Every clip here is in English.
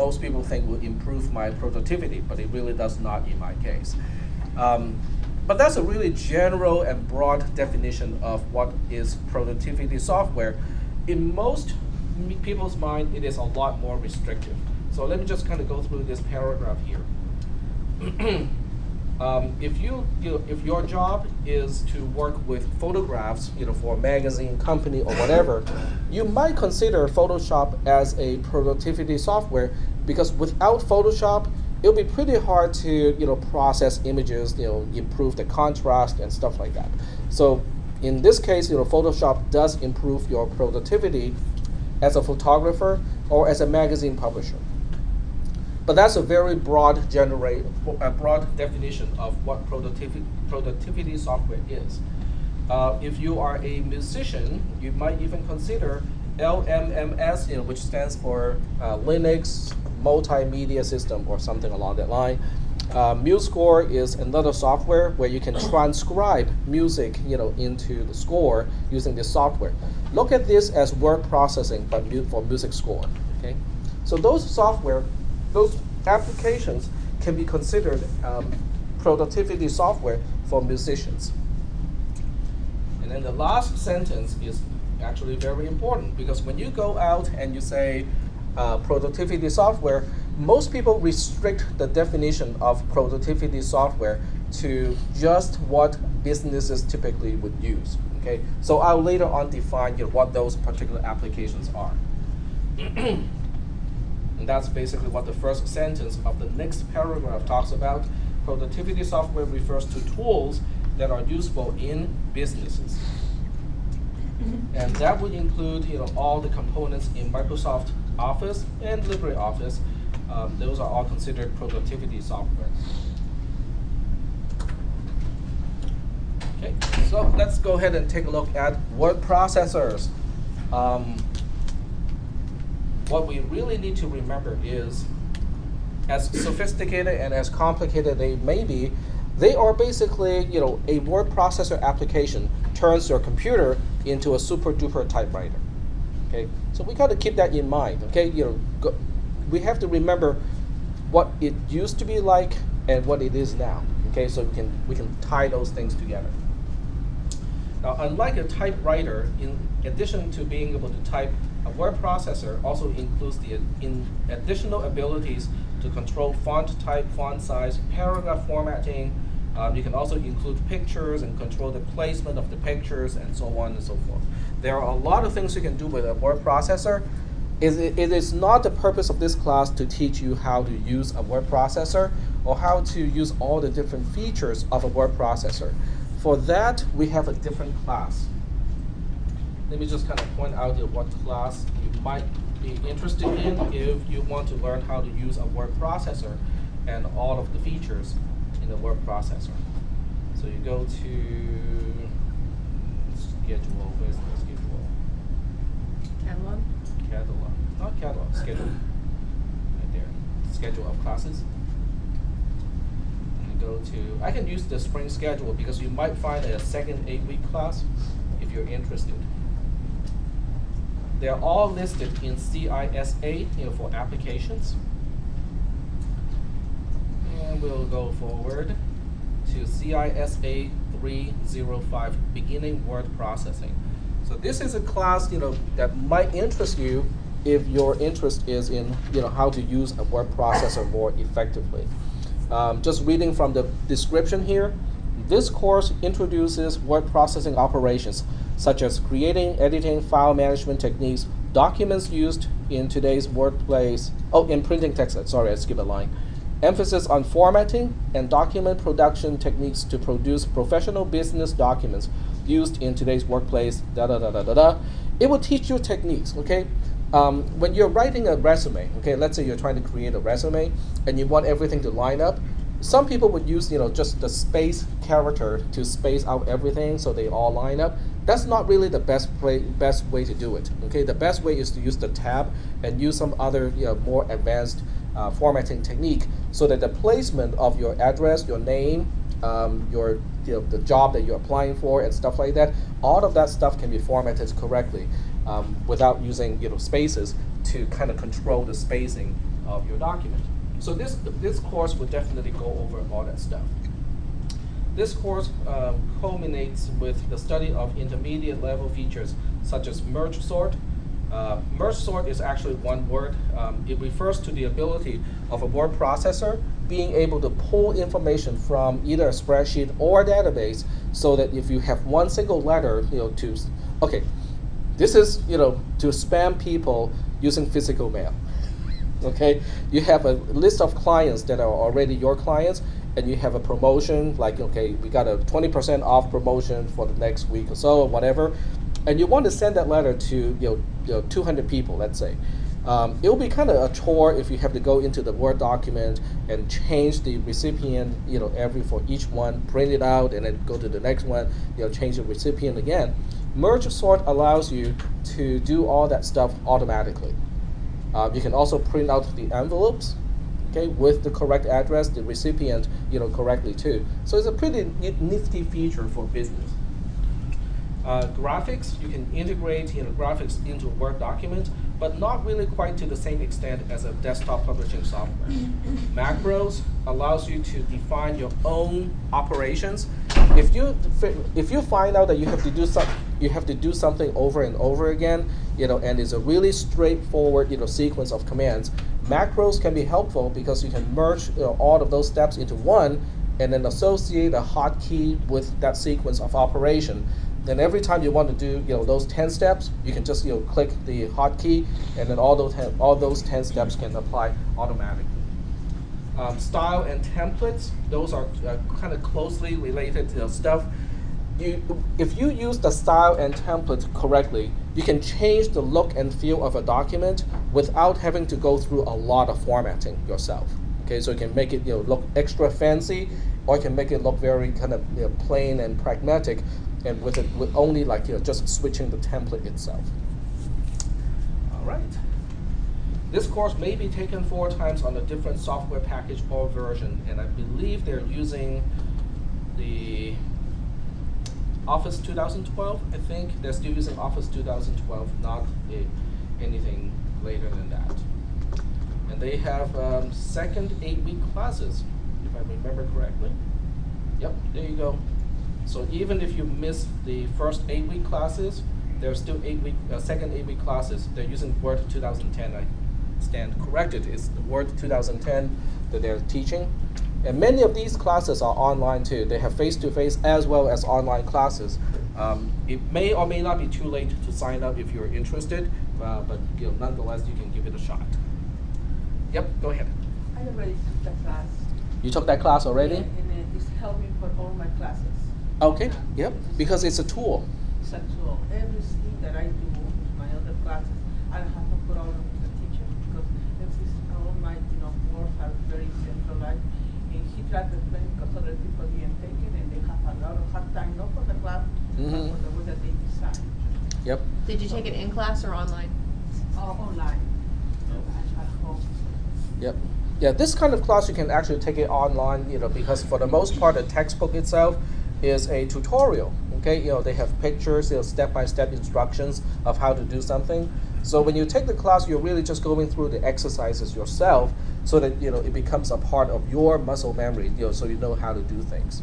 most people think will improve my productivity, but it really does not in my case. But that's a really general and broad definition of what is productivity software. In most people's mind, it is a lot more restrictive. So let me just kind of go through this paragraph here. If your job is to work with photographs, for a magazine company or whatever, you might consider Photoshop as a productivity software, because without Photoshop, it'll be pretty hard to process images, improve the contrast and stuff like that. So in this case, Photoshop does improve your productivity as a photographer or as a magazine publisher. But that's a very broad definition of what productivity software is. If you are a musician, you might even consider LMMS, which stands for Linux Multimedia System or something along that line. MuseScore is another software where you can transcribe music, into the score using this software. Look at this as word processing, but for music score. Okay, so those applications can be considered productivity software for musicians. And then the last sentence is actually very important, because when you go out and you say productivity software, most people restrict the definition of productivity software to just what businesses typically would use. Okay, so I'll later on define what those particular applications are. And that's basically what the first sentence of the next paragraph talks about. Productivity software refers to tools that are useful in businesses. And that would include all the components in Microsoft Office and LibreOffice. Those are all considered productivity software. Okay, so let's go ahead and take a look at word processors. What we really need to remember is, as sophisticated and as complicated they may be, they are basically, a word processor application turns your computer into a super duper typewriter. Okay, so we got to keep that in mind. Okay, we have to remember what it used to be like and what it is now. Okay, so we can tie those things together. Now, unlike a typewriter, in addition to being able to type, a word processor also includes the additional abilities to control font type, font size, paragraph formatting. You can also include pictures and control the placement of the pictures and so on and so forth. There are a lot of things you can do with a word processor. It is not the purpose of this class to teach you how to use a word processor or how to use all the different features of a word processor. For that, we have a different class. Let me just kind of point out what class you might be interested in if you want to learn how to use a word processor and all of the features in a word processor. So you go to schedule. Where's the schedule? Catalog? Catalog. Not catalog, schedule. Right there. Schedule of classes. And you go to, I can use the spring schedule because you might find a second 8-week class if you're interested. They're all listed in CISA, for applications. And we'll go forward to CISA 305, beginning word processing. So this is a class, that might interest you if your interest is in, how to use a word processor more effectively. Just reading from the description here, this course introduces word processing operations such as creating, editing, file management techniques, documents used in today's workplace. Oh, in printing text, sorry, I skipped a line. Emphasis on formatting and document production techniques to produce professional business documents used in today's workplace, It will teach you techniques, okay? When you're writing a resume, okay, let's say you're trying to create a resume and you want everything to line up, some people would use, just the space character to space out everything so they all line up. That's not really the best way to do it. Okay, the best way is to use the tab and use some other more advanced formatting technique so that the placement of your address, your name, the job that you're applying for and stuff like that, all of that stuff can be formatted correctly without using spaces to kind of control the spacing of your document. So this course will definitely go over all that stuff. This course culminates with the study of intermediate level features such as merge sort. Merge sort is actually one word. It refers to the ability of a word processor being able to pull information from either a spreadsheet or a database, so that if you have one single letter, this is to spam people using physical mail. Okay, you have a list of clients that are already your clients, and you have a promotion like, okay, we got a 20% off promotion for the next week or so or whatever, and you want to send that letter to 200 people, let's say. It will be kind of a chore if you have to go into the Word document and change the recipient, for each one, print it out, and then go to the next one, change the recipient again. Merge sort allows you to do all that stuff automatically. You can also print out the envelopes, okay, with the correct address, the recipient, correctly too. So it's a pretty nifty feature for business. Graphics, you can integrate graphics into a Word document, but not really quite to the same extent as a desktop publishing software. Macros allows you to define your own operations. If you find out that you have to do something over and over again, and it's a really straightforward sequence of commands, macros can be helpful because you can merge all of those steps into one, and then associate a hotkey with that sequence of operation. Then every time you want to do those 10 steps, you can just click the hotkey, and then all those 10 steps can apply automatically. Style and templates, those are kind of closely related stuff. If you use the style and template correctly, you can change the look and feel of a document without having to go through a lot of formatting yourself. Okay, so you can make it look extra fancy, or you can make it look very kind of plain and pragmatic, and with only just switching the template itself. All right. This course may be taken 4 times on a different software package or version, and I believe they're using the Office 2012. I think they're still using Office 2012, not anything later than that. And they have second 8-week classes, if I remember correctly. Yep, there you go. So even if you miss the first 8-week classes, there's still second 8-week classes. They're using Word 2010. I stand corrected. It's the Word 2010 that they're teaching. And many of these classes are online too. They have face-to-face as well as online classes. It may or may not be too late to sign up if you're interested, but nonetheless, you can give it a shot. Yep, go ahead. I already took that class. You took that class already? Yeah, and it's helped me for all my classes. Okay, yep, because it's a tool. It's a tool. Everything that I do with my other classes, I don't have to put all of them with the teacher, because all my works are very centralized. And he tried to explain because other people didn't take it, and they have a lot of hard time, not for the class, but for the way that they design. Yep. Did you take it in class or online? Online. At home. Yep. Yeah, this kind of class you can actually take it online, because for the most part, the textbook itself is a tutorial. Okay, they have pictures, step-by-step instructions of how to do something. So when you take the class, you're really just going through the exercises yourself, so that it becomes a part of your muscle memory, so you know how to do things.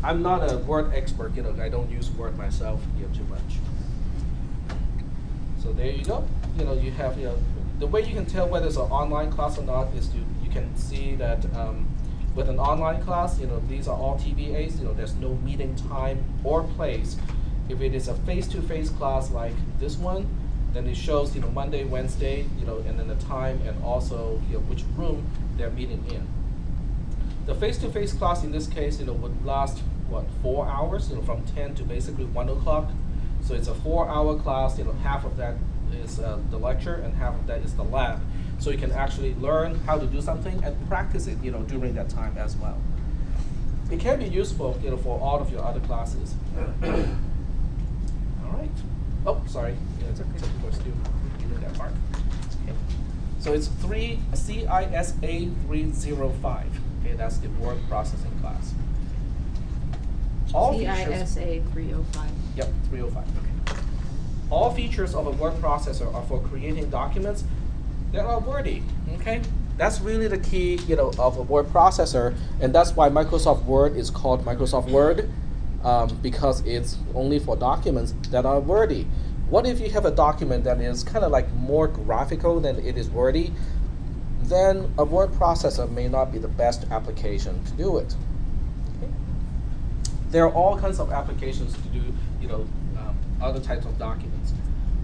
I'm not a Word expert, I don't use Word myself too much. So there you go. You have the way you can tell whether it's an online class or not is you can see that with an online class, these are all TBAs. There's no meeting time or place. If it is a face-to-face class like this one, then it shows Monday, Wednesday, and then the time, and also which room they're meeting in. The face-to-face class in this case, would last 4 hours, from 10 to basically 1 o'clock. So it's a 4-hour class. Half of that is the lecture, and half of that is the lab. So you can actually learn how to do something and practice it, during that time as well. It can be useful, for all of your other classes. All right. Oh, sorry. It's okay. Some people are still reading that part. Okay. So it's CISA 305. Okay, that's the word processing class. CISA 305. Yep, 305. Okay. All features of a word processor are for creating documents, that are wordy. Okay, that's really the key, of a word processor, and that's why Microsoft Word is called Microsoft Word, because it's only for documents that are wordy. What if you have a document that is kind of like more graphical than it is wordy? Then a word processor may not be the best application to do it. Okay. There are all kinds of applications to do, other types of documents.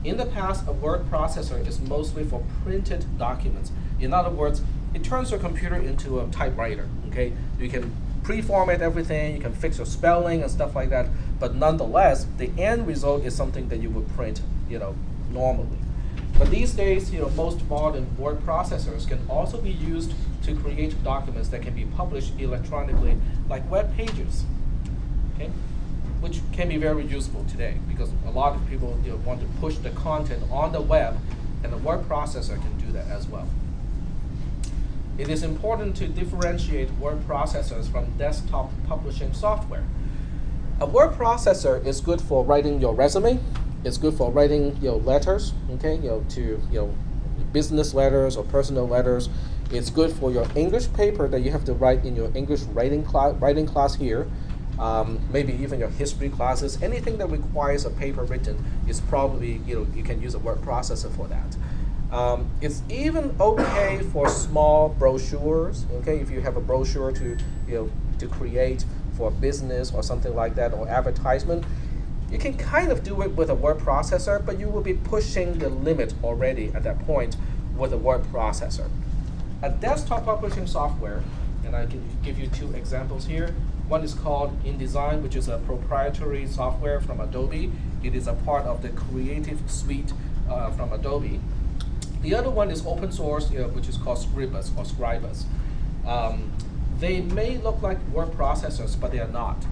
In the past, a word processor is mostly for printed documents. In other words, it turns your computer into a typewriter. Okay, you can pre-format everything, you can fix your spelling and stuff like that. But nonetheless, the end result is something that you would print, normally. But these days, most modern word processors can also be used to create documents that can be published electronically, like web pages. Okay, which can be very useful today because a lot of people want to push the content on the web, and the word processor can do that as well. It is important to differentiate word processors from desktop publishing software. A word processor is good for writing your resume. It's good for writing letters, okay, to business letters or personal letters. It's good for your English paper that you have to write in your English writing class here. Maybe even your history classes. Anything that requires a paper written is probably you can use a word processor for that. It's even okay for small brochures. Okay, if you have a brochure to create for business or something like that, or advertisement, you can kind of do it with a word processor, but you will be pushing the limit already at that point with a word processor. A desktop publishing software, and I can give you two examples here. One is called InDesign, which is a proprietary software from Adobe. It is a part of the Creative Suite from Adobe. The other one is open source, which is called Scribus or Scribus. They may look like word processors, but they are not.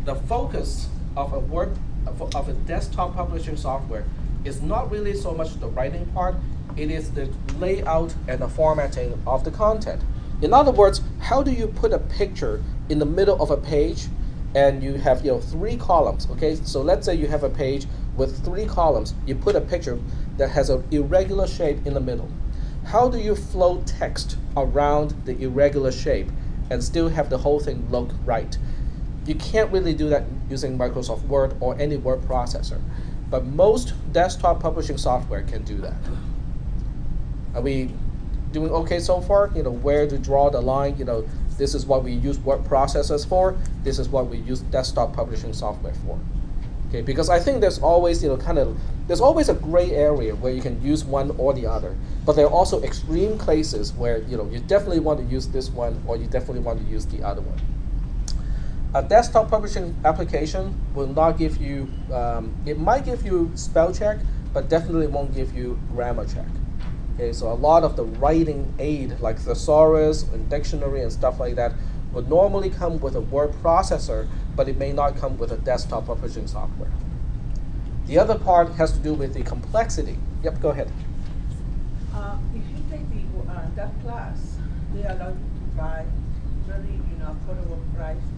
The focus of a desktop publishing software is not really so much the writing part. It is the layout and the formatting of the content. In other words, how do you put a picture in the middle of a page, and you have 3 columns? Okay, so let's say you have a page with 3 columns. You put a picture that has an irregular shape in the middle. How do you flow text around the irregular shape and still have the whole thing look right? You can't really do that using Microsoft Word or any word processor, but most desktop publishing software can do that. Are we doing okay so far? Where to draw the line? This is what we use word processors for. This is what we use desktop publishing software for. Okay, because I think there's always there's always a gray area where you can use one or the other, but there are also extreme cases where you definitely want to use this one, or you definitely want to use the other one. A desktop publishing application will not give you, it might give you spell check, but definitely won't give you grammar check. Okay, so a lot of the writing aid, like thesaurus and dictionary and stuff like that, would normally come with a word processor, but it may not come with a desktop publishing software. The other part has to do with the complexity. Yep, go ahead. If you take that class, they allow you to buy very affordable priced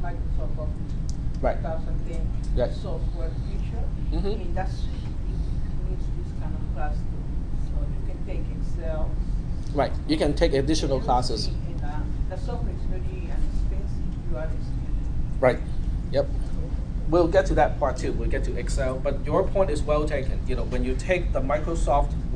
Microsoft Office Right. 2010 Yes. software feature, and that's it needs this kind of class too. So you can take Excel. Right, you can take additional classes. And the software is very inexpensive. You are student. Right, yep. We'll get to that part too. We'll get to Excel, but your point is well taken. When you take the Microsoft